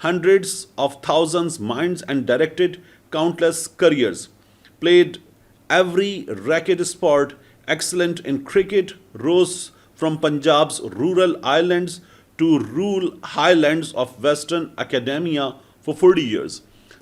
hundreds of thousands minds and directed countless careers, played every racket sport, excellent in cricket, rose from Punjab's rural islands to rural highlands of Western academia for 40 years.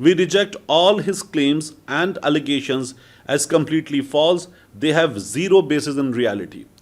We reject all his claims and allegations as completely false. They have zero basis in reality.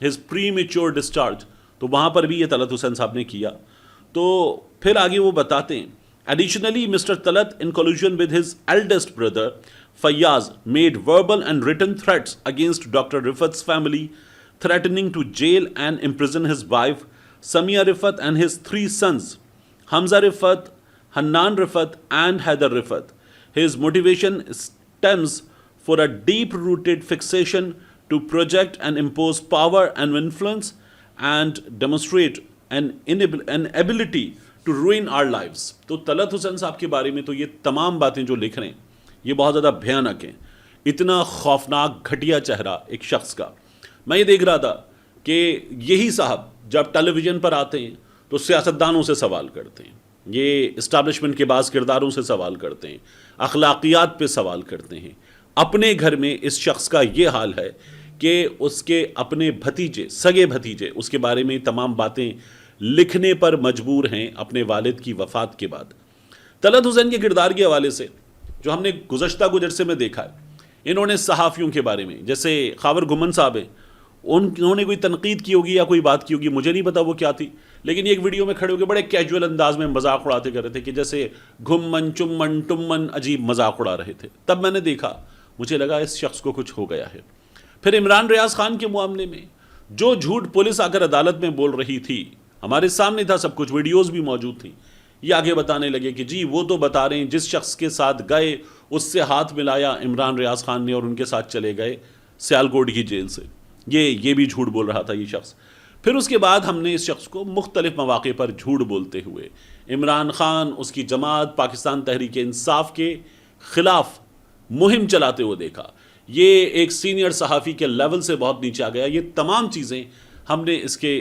his premature discharge, تو وہاں پر بھی یہ طلعت حسین صاحب نے کیا. تو پھر آگے وہ بتاتے ہیں additionally Mr. Talat in collusion with his eldest brother Fayyaz made verbal and written threats against Dr. Rifat's family, threatening to jail and imprison his wife Samia Rifat and his 3 sons Hamza Rifat, Hannan Rifat and Haider Rifat. His motivation stems for a deep-rooted fixation to project and impose power and influence and demonstrate an ability to ruin our lives. تو طلعت حسین صاحب کے بارے میں تو یہ تمام باتیں جو لکھ رہے ہیں یہ بہت زیادہ بھیانک ہیں. اتنا خوفناک گھٹیا چہرہ ایک شخص کا. میں یہ دیکھ رہا تھا کہ یہی صاحب جب ٹیلی ویژن پر آتے ہیں تو سیاستدانوں سے سوال کرتے ہیں, یہ اسٹیبلشمنٹ کے بعض کرداروں سے سوال کرتے ہیں, اخلاقیات پہ سوال کرتے ہیں. اپنے گھر میں اس شخص کا یہ حال ہے کہ اس کے اپنے بھتیجے, سگے بھتیجے, اس کے بارے میں تمام باتیں لکھنے پر مجبور ہیں اپنے والد کی وفات کے بعد. طلعت حسین کے کردار کے حوالے سے جو ہم نے گزشتہ گجرسے میں دیکھا ہے, انہوں نے صحافیوں کے بارے میں, جیسے خاور گھمن صاحب ہیں, انہوں نے کوئی تنقید کی ہوگی یا کوئی بات کی ہوگی, مجھے نہیں پتا وہ کیا تھی, لیکن ایک ویڈیو میں کھڑے ہو کے بڑے کیجول انداز میں مذاق اڑاتے کر رہے تھے کہ جیسے گھمن چمن ٹمن عجیب مذاق اڑا رہے تھے. تب میں نے دیکھا, مجھے لگا اس شخص کو کچھ ہو گیا ہے. پھر عمران ریاض خان کے معاملے میں جو جھوٹ پولیس آ کر عدالت میں بول رہی تھی, ہمارے سامنے تھا سب کچھ, ویڈیوز بھی موجود تھیں. یہ آگے بتانے لگے کہ جی وہ تو بتا رہے ہیں جس شخص کے ساتھ گئے اس سے ہاتھ ملایا عمران ریاض خان نے اور ان کے ساتھ چلے گئے سیالکوٹ کی جیل سے. یہ بھی جھوٹ بول رہا تھا یہ شخص. پھر اس کے بعد ہم نے اس شخص کو مختلف مواقع پر جھوٹ بولتے ہوئے عمران خان, اس کی جماعت پاکستان تحریک انصاف کے خلاف مہم چلاتے ہوئے دیکھا. یہ ایک سینئر صحافی کے لیول سے بہت نیچے آ گیا. یہ تمام چیزیں ہم نے اس کے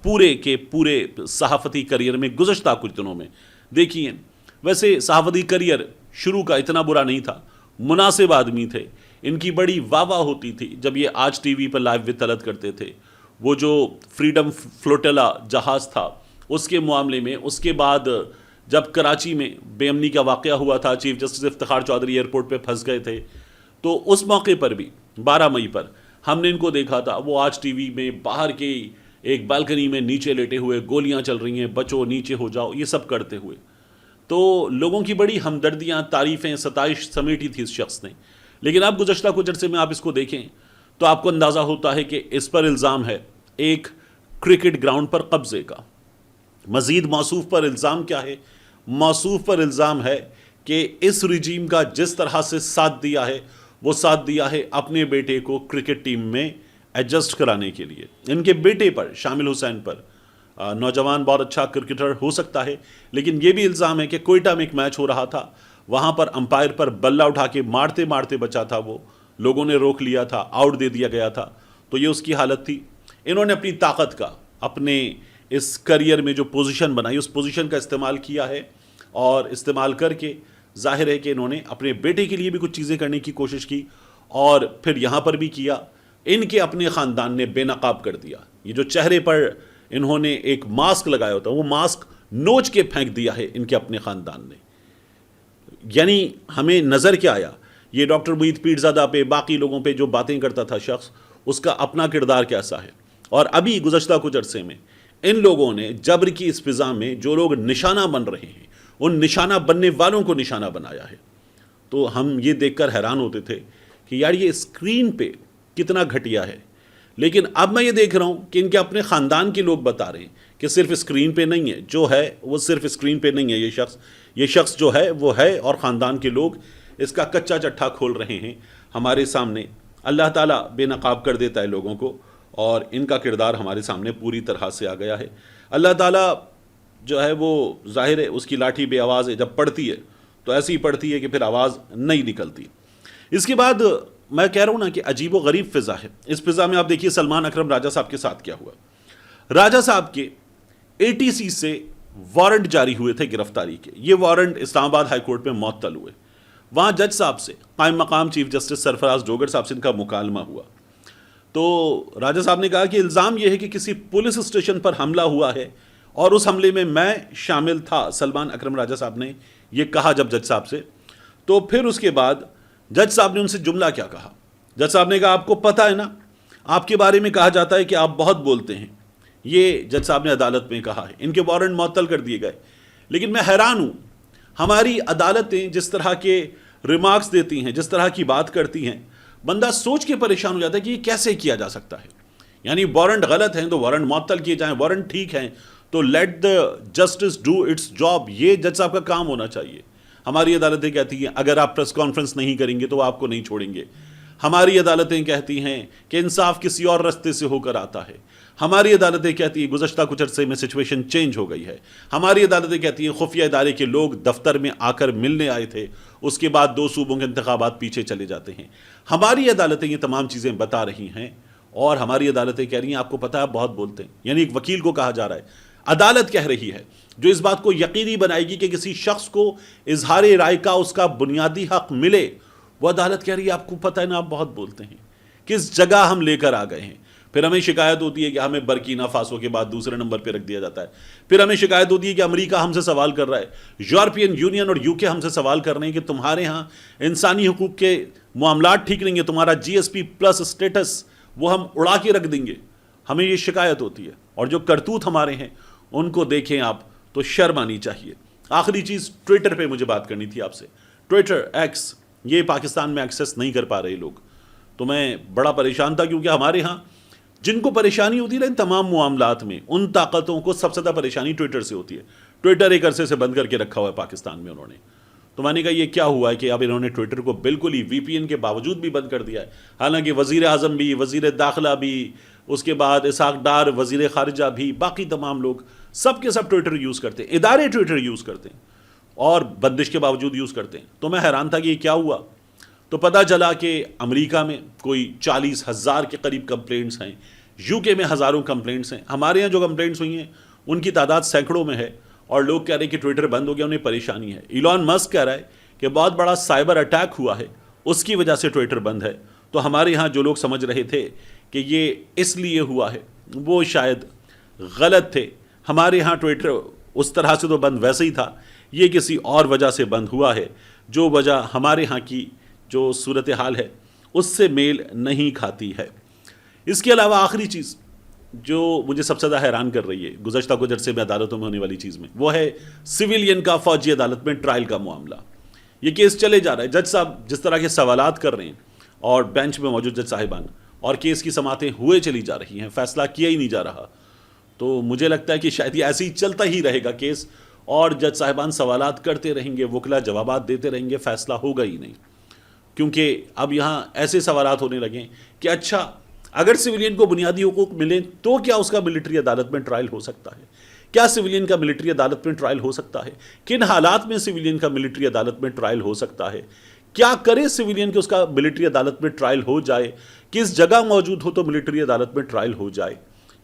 پورے صحافتی کریئر میں گزشتہ کچھ دنوں میں دیکھی ہیں. ویسے صحافتی کریئر شروع کا اتنا برا نہیں تھا, مناسب آدمی تھے, ان کی بڑی واہ واہ ہوتی تھی جب یہ آج T V per live with Talat کرتے تھے. وہ جو فریڈم فلوٹیلا جہاز تھا اس کے معاملے میں, اس کے بعد جب کراچی میں بے امنی کا واقعہ ہوا تھا, chief justice Iftikhar Chaudhry airport پہ پھنس گئے تھے, تو اس موقع پر بھی 12 مئی پر ہم نے ان کو دیکھا تھا. وہ آج ٹی وی میں باہر کے ایک بالکنی میں نیچے لیٹے ہوئے, گولیاں چل رہی ہیں, بچو نیچے ہو جاؤ, یہ سب کرتے ہوئے. تو لوگوں کی بڑی ہمدردیاں, تعریفیں, ستائش سمیٹی تھی اس شخص نے. لیکن اب گزشتہ کچھ عرصے میں آپ اس کو دیکھیں تو آپ کو اندازہ ہوتا ہے کہ اس پر الزام ہے ایک کرکٹ گراؤنڈ پر قبضے کا. مزید موصوف پر الزام کیا ہے؟ موصوف پر الزام ہے کہ اس رجیم کا جس طرح سے ساتھ دیا ہے وہ ساتھ دیا ہے اپنے بیٹے کو کرکٹ ٹیم میں ایڈجسٹ کرانے کے لیے. ان کے بیٹے پر, شامل حسین پر, نوجوان بہت اچھا کرکٹر ہو سکتا ہے, لیکن یہ بھی الزام ہے کہ کوئٹہ میں ایک میچ ہو رہا تھا, وہاں پر امپائر پر بلہ اٹھا کے مارتے مارتے بچا تھا, وہ لوگوں نے روک لیا تھا, آؤٹ دے دیا گیا تھا. تو یہ اس کی حالت تھی. انہوں نے اپنی طاقت کا, اپنے اس کریئر میں جو پوزیشن بنائی اس پوزیشن کا استعمال کیا ہے, اور استعمال کر کے ظاہر ہے کہ انہوں نے اپنے بیٹے کے لیے بھی کچھ چیزیں کرنے کی کوشش کی, اور پھر یہاں پر بھی کیا. ان کے اپنے خاندان نے بے نقاب کر دیا. یہ جو چہرے پر انہوں نے ایک ماسک لگایا ہوتا, وہ ماسک نوچ کے پھینک دیا ہے ان کے اپنے خاندان نے. یعنی ہمیں نظر کیا آیا, یہ ڈاکٹر معید پیرزادہ پہ, باقی لوگوں پہ جو باتیں کرتا تھا شخص, اس کا اپنا کردار کیسا ہے. اور ابھی گزشتہ کچھ عرصے میں ان لوگوں نے جبر کی اس فضا میں جو لوگ نشانہ بن رہے ہیں, ان نشانہ بننے والوں کو نشانہ بنایا ہے. تو ہم یہ دیکھ کر حیران ہوتے تھے کہ یار یہ اسکرین پہ کتنا گھٹیا ہے. لیکن اب میں یہ دیکھ رہا ہوں کہ ان کے اپنے خاندان کے لوگ بتا رہے ہیں کہ صرف اسکرین پہ نہیں ہے, جو ہے وہ صرف اسکرین پہ نہیں ہے. یہ شخص جو ہے وہ ہے, اور خاندان کے لوگ اس کا کچا چٹھا کھول رہے ہیں ہمارے سامنے. اللہ تعالیٰ بے نقاب کر دیتا ہے لوگوں کو, اور ان کا کردار ہمارے سامنے پوری طرح سے آ گیا ہے. اللہ تعالیٰ جو ہے وہ ظاہر ہے اس کی لاٹھی بے آواز ہے, جب پڑتی ہے تو ایسی ہی پڑتی ہے کہ پھر آواز نہیں نکلتی. اس کے بعد میں کہہ رہا ہوں نا کہ عجیب و غریب فضا ہے. اس فضا میں آپ دیکھیے سلمان اکرم راجہ صاحب کے ساتھ کیا ہوا. راجہ صاحب کے ATC سے وارنٹ جاری ہوئے تھے گرفتاری کے. یہ وارنٹ اسلام آباد ہائی کورٹ میں معطل ہوئے. وہاں جج صاحب سے, قائم مقام چیف جسٹس سرفراز ڈوگر صاحب سے ان کا مکالمہ ہوا. تو راجہ صاحب نے کہا کہ الزام یہ ہے کہ کسی پولیس اسٹیشن پر حملہ ہوا ہے, اور اس حملے میں شامل تھا. سلمان اکرم راجہ صاحب نے یہ کہا جب جج صاحب سے. تو پھر اس کے بعد جج صاحب نے ان سے جملہ کیا کہا. جج صاحب نے کہا آپ کو پتہ ہے نا, آپ کے بارے میں کہا جاتا ہے کہ آپ بہت بولتے ہیں. یہ جج صاحب نے عدالت میں کہا ہے. ان کے وارنٹ معطل کر دیے گئے. لیکن میں حیران ہوں، ہماری عدالتیں جس طرح کے ریمارکس دیتی ہیں، جس طرح کی بات کرتی ہیں، بندہ سوچ کے پریشان ہو جاتا ہے کہ یہ کیسے کیا جا سکتا ہے. یعنی وارنٹ غلط ہیں تو وارنٹ معطل کیے جائیں، وارنٹ ٹھیک ہیں تو let the justice do its job. یہ جج صاحب کا کام ہونا چاہیے. ہماری عدالتیں کہتی ہیں اگر آپ پریس کانفرنس نہیں کریں گے تو وہ آپ کو نہیں چھوڑیں گے. ہماری عدالتیں کہتی ہیں کہ انصاف کسی اور رستے سے ہو کر آتا ہے. ہماری عدالتیں کہتی ہیں گزشتہ کچھ عرصے میں سچویشن چینج ہو گئی ہے. ہماری عدالتیں کہتی ہیں خفیہ ادارے کے لوگ دفتر میں آ کر ملنے آئے تھے، اس کے بعد 2 صوبوں کے انتخابات پیچھے چلے جاتے ہیں. ہماری عدالتیں یہ تمام چیزیں بتا رہی ہیں اور ہماری عدالتیں کہہ رہی ہیں آپ کو پتہ ہے آپ بہت بولتے ہیں. یعنی ایک وکیل کو کہا جا رہا ہے، عدالت کہہ رہی ہے جو اس بات کو یقینی بنائے گی کہ کسی شخص کو اظہار رائے کا اس کا بنیادی حق ملے، وہ عدالت کہہ رہی ہے آپ کو پتہ ہے نا آپ بہت بولتے ہیں. کس جگہ ہم لے کر آ گئے ہیں. پھر ہمیں شکایت ہوتی ہے کہ ہمیں برکینا فاسو کے بعد دوسرے نمبر پہ رکھ دیا جاتا ہے. پھر ہمیں شکایت ہوتی ہے کہ امریکہ ہم سے سوال کر رہا ہے، یورپین یونین اور UK ہم سے سوال کر رہے ہیں کہ تمہارے ہاں انسانی حقوق کے معاملات ٹھیک نہیں ہیں، تمہارا GSP پلس اسٹیٹس وہ ہم اڑا کے رکھ دیں گے. ہمیں یہ شکایت ہوتی ہے. اور جو کرتوت ہمارے ہیں ان کو دیکھیں آپ تو شرم آنی چاہیے. آخری چیز، ٹویٹر پہ مجھے بات کرنی تھی آپ سے. ٹویٹر ایکس یہ پاکستان میں ایکسیس نہیں کر پا رہے لوگ، تو میں بڑا پریشان تھا کیونکہ ہمارے ہاں جن کو پریشانی ہوتی ہے ان تمام معاملات میں، ان طاقتوں کو سب سے زیادہ پریشانی ٹویٹر سے ہوتی ہے. ٹویٹر ایک عرصے سے بند کر کے رکھا ہوا ہے پاکستان میں انہوں نے. تو میں نے کہا یہ کیا ہوا ہے کہ اب انہوں نے ٹویٹر کو بالکل ہی VPN کے باوجود بھی بند کر دیا ہے. حالانکہ وزیر اعظم بھی، وزیر داخلہ بھی، اس کے بعد اسحاق ڈار وزیر خارجہ بھی، باقی تمام لوگ سب کے سب ٹویٹر یوز کرتے ہیں، ادارے ٹویٹر یوز کرتے ہیں اور بندش کے باوجود یوز کرتے ہیں. تو میں حیران تھا کہ یہ کیا ہوا. تو پتہ چلا کہ امریکہ میں کوئی 40,000 کے قریب کمپلینٹس ہیں، UK میں ہزاروں کمپلینٹس ہیں. ہمارے یہاں جو کمپلینٹس ہوئی ہیں ان کی تعداد سینکڑوں میں ہے اور لوگ کہہ رہے ہیں کہ ٹویٹر بند ہو گیا، انہیں پریشانی ہے. ایلان مسک کہہ رہا ہے کہ بہت بڑا سائبر اٹیک ہوا ہے، اس کی وجہ سے ٹویٹر بند ہے. تو ہمارے یہاں جو لوگ سمجھ رہے تھے کہ یہ اس لیے ہوا ہے وہ شاید غلط تھے. ہمارے ہاں ٹویٹر اس طرح سے تو بند ویسے ہی تھا، یہ کسی اور وجہ سے بند ہوا ہے جو وجہ ہمارے ہاں کی جو صورتحال ہے اس سے میل نہیں کھاتی ہے. اس کے علاوہ آخری چیز جو مجھے سب سے زیادہ حیران کر رہی ہے گزشتہ کچھ عرصے میں عدالتوں میں ہونے والی چیز میں، وہ ہے سویلین کا فوجی عدالت میں ٹرائل کا معاملہ. یہ کیس چلے جا رہا ہے، جج صاحب جس طرح کے سوالات کر رہے ہیں اور بینچ میں موجود جج صاحبان، اور کیس کی سماعتیں ہوئے چلی جا رہی ہیں، فیصلہ کیا ہی نہیں جا رہا. تو مجھے لگتا ہے کہ شاید یہ ایسے ہی چلتا ہی رہے گا کیس، اور جج صاحبان سوالات کرتے رہیں گے، وکلا جوابات دیتے رہیں گے، فیصلہ ہوگا ہی نہیں. کیونکہ اب یہاں ایسے سوالات ہونے لگیں کہ اچھا اگر سویلین کو بنیادی حقوق ملیں تو کیا اس کا ملٹری عدالت میں ٹرائل ہو سکتا ہے؟ کیا سویلین کا ملٹری عدالت میں ٹرائل ہو سکتا ہے؟ کن حالات میں سویلین کا ملٹری عدالت میں ٹرائل ہو سکتا ہے؟ کیا کرے سویلین کہ اس کا ملٹری عدالت میں ٹرائل ہو جائے؟ کس جگہ موجود ہو تو ملٹری عدالت میں ٹرائل ہو جائے؟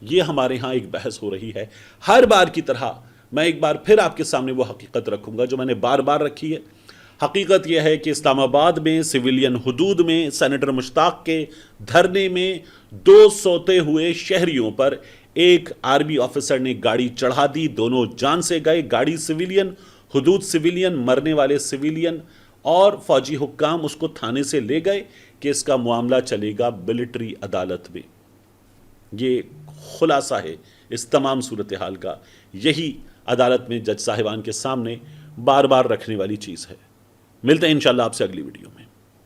یہ ہمارے ہاں ایک بحث ہو رہی ہے. ہر بار کی طرح میں ایک بار پھر آپ کے سامنے وہ حقیقت رکھوں گا جو میں نے بار بار رکھی ہے. حقیقت یہ ہے کہ اسلام آباد میں سویلین حدود میں سینیٹر مشتاق کے دھرنے میں 2 سوتے ہوئے شہریوں پر ایک آرمی آفیسر نے گاڑی چڑھا دی. دونوں جان سے گئے. گاڑی سویلین، حدود سویلین، مرنے والے سویلین، اور فوجی حکام اس کو تھانے سے لے گئے کہ اس کا معاملہ چلے گا ملٹری عدالت میں. یہ خلاصہ ہے اس تمام صورتحال کا. یہی عدالت میں جج صاحبان کے سامنے بار بار رکھنے والی چیز ہے. ملتے ہیں انشاءاللہ آپ سے اگلی ویڈیو میں.